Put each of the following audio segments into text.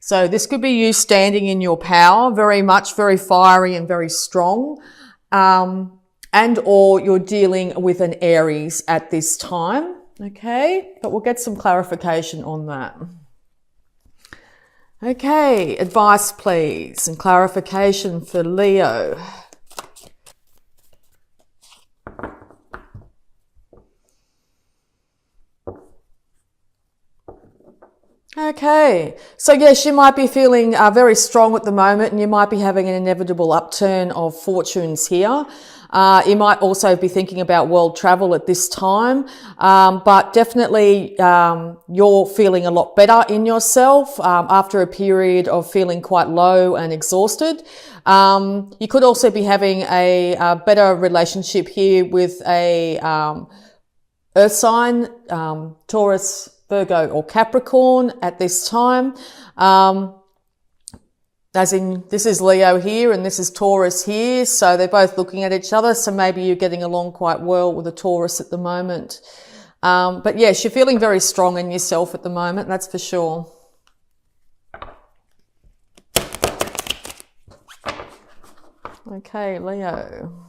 So this could be you standing in your power, very much, very fiery and very strong. And or you're dealing with an Aries at this time. Okay, but we'll get some clarification on that. Okay, advice please and clarification for Leo. Okay, so yes, you might be feeling very strong at the moment, and you might be having an inevitable upturn of fortunes here. You might also be thinking about world travel at this time, but definitely you're feeling a lot better in yourself after a period of feeling quite low and exhausted. You could also be having a better relationship here with a earth sign, Taurus, Virgo or Capricorn at this time. As in, this is Leo here and this is Taurus here. So they're both looking at each other. So maybe you're getting along quite well with a Taurus at the moment. But yes, you're feeling very strong in yourself at the moment. That's for sure. Okay, Leo.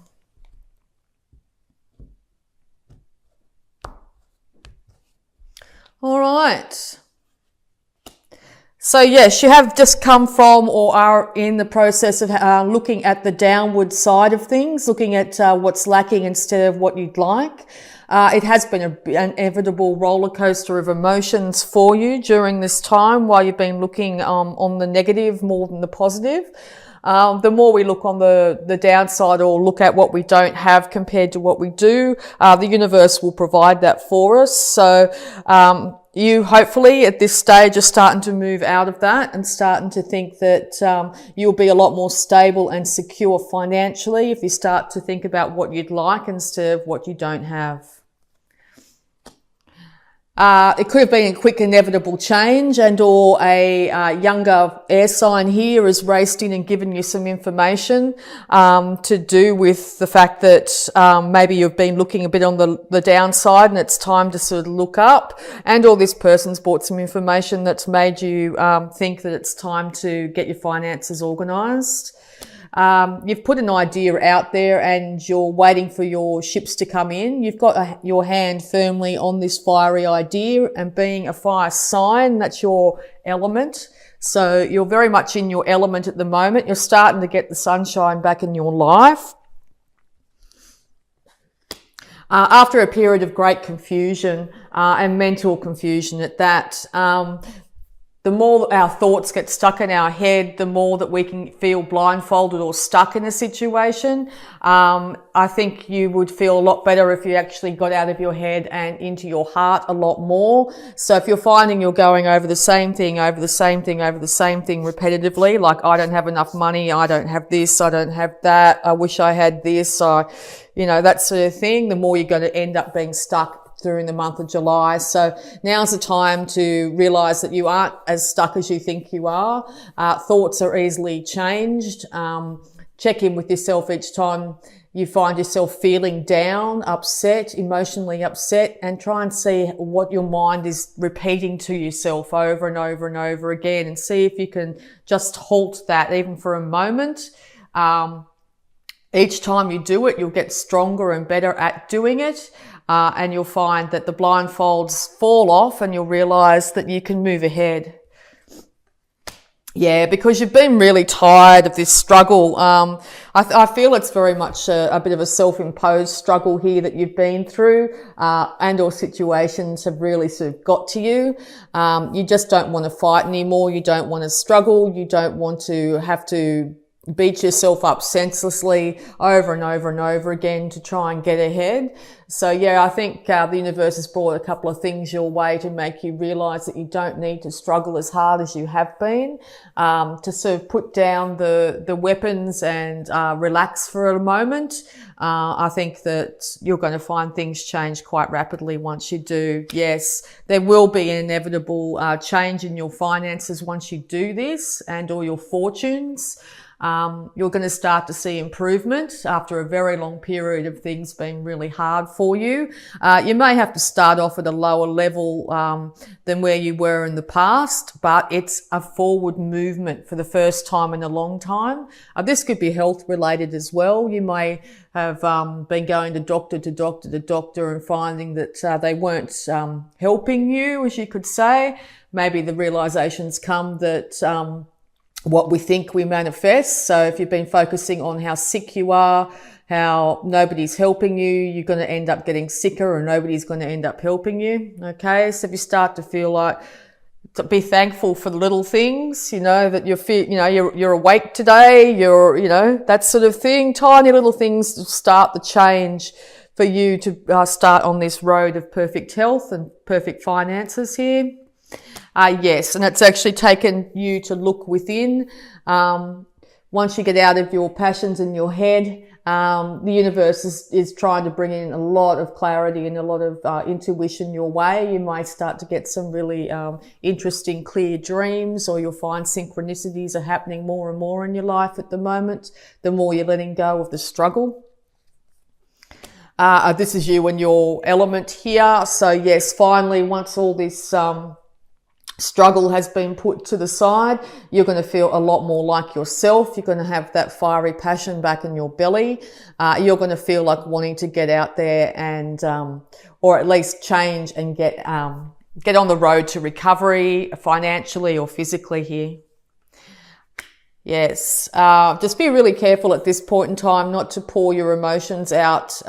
All right. So yes, you have just come from or are in the process of looking at the downward side of things, looking at what's lacking instead of what you'd like. It has been an inevitable roller coaster of emotions for you during this time while you've been looking on the negative more than the positive. The more we look on the downside or look at what we don't have compared to what we do, the universe will provide that for us. So, you hopefully at this stage are starting to move out of that and starting to think that, you'll be a lot more stable and secure financially if you start to think about what you'd like instead of what you don't have. It could have been a quick inevitable change and or a younger air sign here has raced in and given you some information to do with the fact that maybe you've been looking a bit on the downside and it's time to sort of look up, and or this person's brought some information that's made you think that it's time to get your finances organised. You've put an idea out there and you're waiting for your ships to come in. You've got your hand firmly on this fiery idea, and being a fire sign, that's your element. So you're very much in your element at the moment. You're starting to get the sunshine back in your life. After a period of great confusion and mental confusion at that, the more our thoughts get stuck in our head, the more that we can feel blindfolded or stuck in a situation. I think you would feel a lot better if you actually got out of your head and into your heart a lot more. So if you're finding you're going over the same thing, over the same thing, over the same thing repetitively, like I don't have enough money, I don't have this, I don't have that, I wish I had this, that sort of thing, the more you're going to end up being stuck during the month of July. So now's the time to realise that you aren't as stuck as you think you are. Thoughts are easily changed. Check in with yourself each time you find yourself feeling down, upset, emotionally upset, and try and see what your mind is repeating to yourself over and over and over again, and see if you can just halt that even for a moment. Each time you do it, you'll get stronger and better at doing it. And you'll find that the blindfolds fall off and you'll realise that you can move ahead. Yeah, because you've been really tired of this struggle. I feel it's very much a bit of a self-imposed struggle here that you've been through, and or situations have really sort of got to you. You just don't want to fight anymore. You don't want to struggle. You don't want to have to beat yourself up senselessly over and over and over again to try and get ahead. So yeah, I think the universe has brought a couple of things your way to make you realise that you don't need to struggle as hard as you have been, to sort of put down the weapons and relax for a moment. I think that you're going to find things change quite rapidly once you do. Yes, there will be an inevitable change in your finances once you do this, and all your fortunes. You're going to start to see improvement after a very long period of things being really hard for you. You may have to start off at a lower level than where you were in the past, but it's a forward movement for the first time in a long time. This could be health related as well. You may have been going to doctor and finding that they weren't helping you, as you could say. Maybe the realizations come that what we think we manifest. So if you've been focusing on how sick you are, how nobody's helping you, you're going to end up getting sicker, and nobody's going to end up helping you. Okay, so if you start to feel like, to be thankful for the little things, that you're awake today, that sort of thing. Tiny little things to start the change for you to start on this road of perfect health and perfect finances here. Yes, and it's actually taken you to look within. Once you get out of your passions in your head, the universe is trying to bring in a lot of clarity and a lot of intuition your way. You might start to get some really interesting, clear dreams, or you'll find synchronicities are happening more and more in your life at the moment, the more you're letting go of the struggle. This is you and your element here. So yes, finally, once all this struggle has been put to the side, you're going to feel a lot more like yourself. You're going to have that fiery passion back in your belly. You're going to feel like wanting to get out there and, or at least change and get on the road to recovery financially or physically here. Yes, just be really careful at this point in time not to pour your emotions out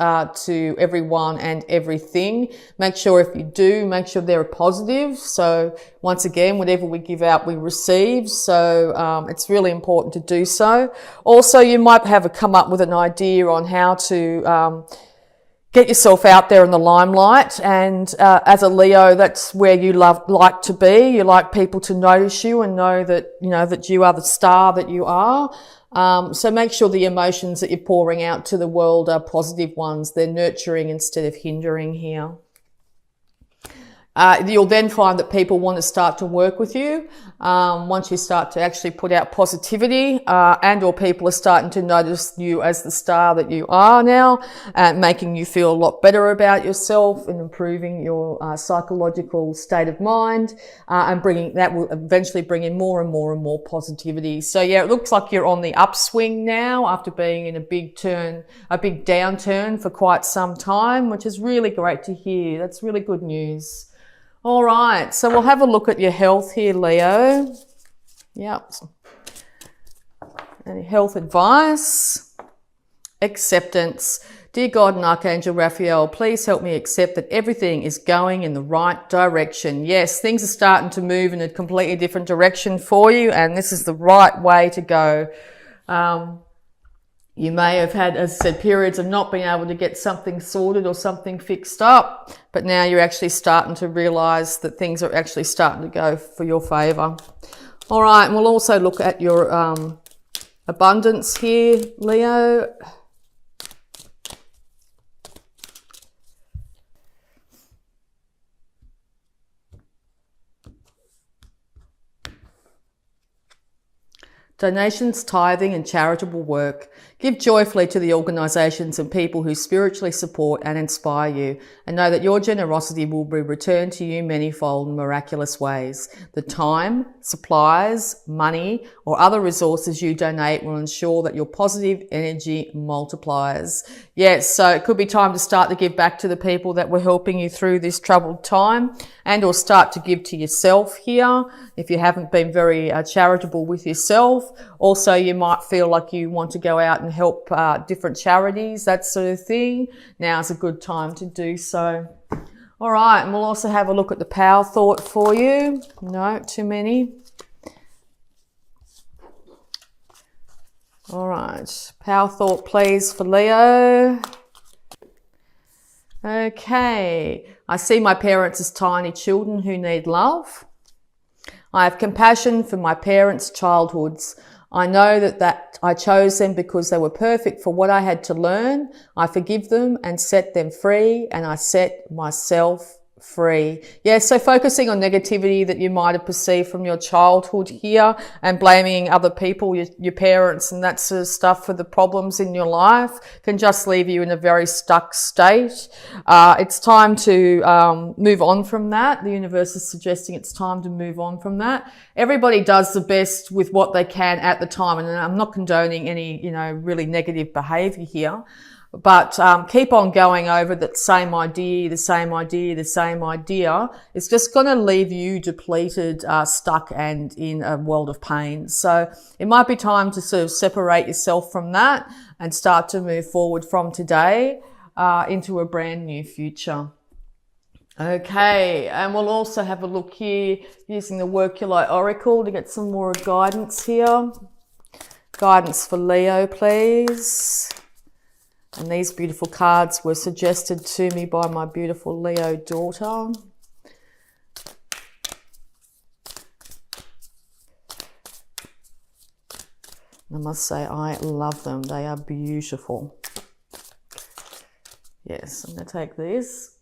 to everyone and everything. Make sure if you do, make sure they're positive. So once again, whatever we give out, we receive. So it's really important to do so. Also, you might have come up with an idea on how to get yourself out there in the limelight, and as a Leo, that's where you like to be. You like people to notice you and know that that you are the star that you are. So make sure the emotions that you're pouring out to the world are positive ones. They're nurturing instead of hindering here. You'll then find that people want to start to work with you once you start to actually put out positivity, and or people are starting to notice you as the star that you are now, making you feel a lot better about yourself and improving your psychological state of mind, and that will eventually bring in more and more and more positivity. So yeah, it looks like you're on the upswing now after being in a big downturn for quite some time, which is really great to hear. That's really good news. All right, so we'll have a look at your health here, Leo. Yep. Any health advice? Acceptance. Dear God and Archangel Raphael, please help me accept that everything is going in the right direction. Yes, things are starting to move in a completely different direction for you, and this is the right way to go. You may have had, as I said, periods of not being able to get something sorted or something fixed up, but now you're actually starting to realise that things are actually starting to go for your favour. All right, and we'll also look at your abundance here, Leo. Donations, tithing and charitable work. Give joyfully to the organisations and people who spiritually support and inspire you, and know that your generosity will be returned to you manyfold in miraculous ways. The time, supplies, money or other resources you donate will ensure that your positive energy multiplies. Yes, so it could be time to start to give back to the people that were helping you through this troubled time, and or start to give to yourself here if you haven't been very charitable with yourself. Also, you might feel like you want to go out and help different charities, that sort of thing. Now's a good time to do so. All right, and we'll also have a look at the power thought for you. No, too many. All right, power thought please for Leo. Okay, I see my parents as tiny children who need love. I have compassion for my parents' childhoods. I know that I chose them because they were perfect for what I had to learn. I forgive them and set them free, and I set myself free. Yeah, so focusing on negativity that you might have perceived from your childhood here and blaming other people, your parents and that sort of stuff for the problems in your life can just leave you in a very stuck state. It's time to move on from that. The universe is suggesting it's time to move on from that. Everybody does the best with what they can at the time, and I'm not condoning any, really negative behavior here. But keep on going over that same idea, the same idea, the same idea. It's just going to leave you depleted, stuck and in a world of pain. So it might be time to sort of separate yourself from that and start to move forward from today into a brand new future. Okay, and we'll also have a look here using the Work Your Light Oracle to get some more guidance here. Guidance for Leo, please. And these beautiful cards were suggested to me by my beautiful Leo daughter. I must say, I love them. They are beautiful. Yes, I'm going to take this.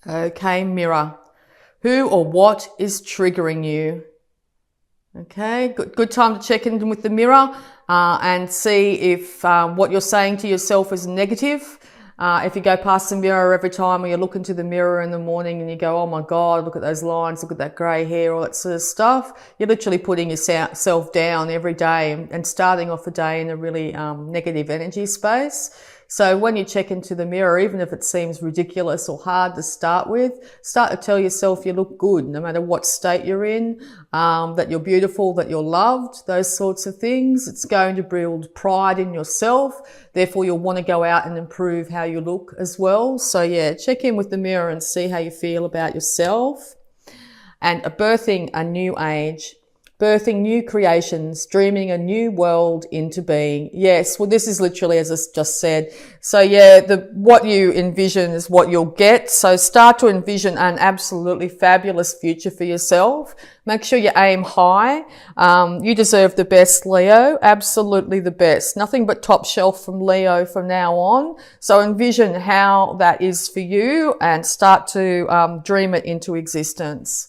Okay, Mirror. Who or what is triggering you? Okay, good time to check in with the mirror and see if what you're saying to yourself is negative. If you go past the mirror every time or you look into the mirror in the morning and you go, oh my God, look at those lines, look at that grey hair, all that sort of stuff, you're literally putting yourself down every day and starting off the day in a really negative energy space. So when you check into the mirror, even if it seems ridiculous or hard to start with, start to tell yourself you look good no matter what state you're in, that you're beautiful, that you're loved, those sorts of things. It's going to build pride in yourself. Therefore, you'll want to go out and improve how you look as well. So yeah, check in with the mirror and see how you feel about yourself. And birthing a new age. Birthing new creations, dreaming a new world into being. Yes, well, this is literally as I just said. So yeah, what you envision is what you'll get. So start to envision an absolutely fabulous future for yourself. Make sure you aim high. You deserve the best, Leo. Absolutely the best. Nothing but top shelf from Leo from now on. So envision how that is for you and start to dream it into existence.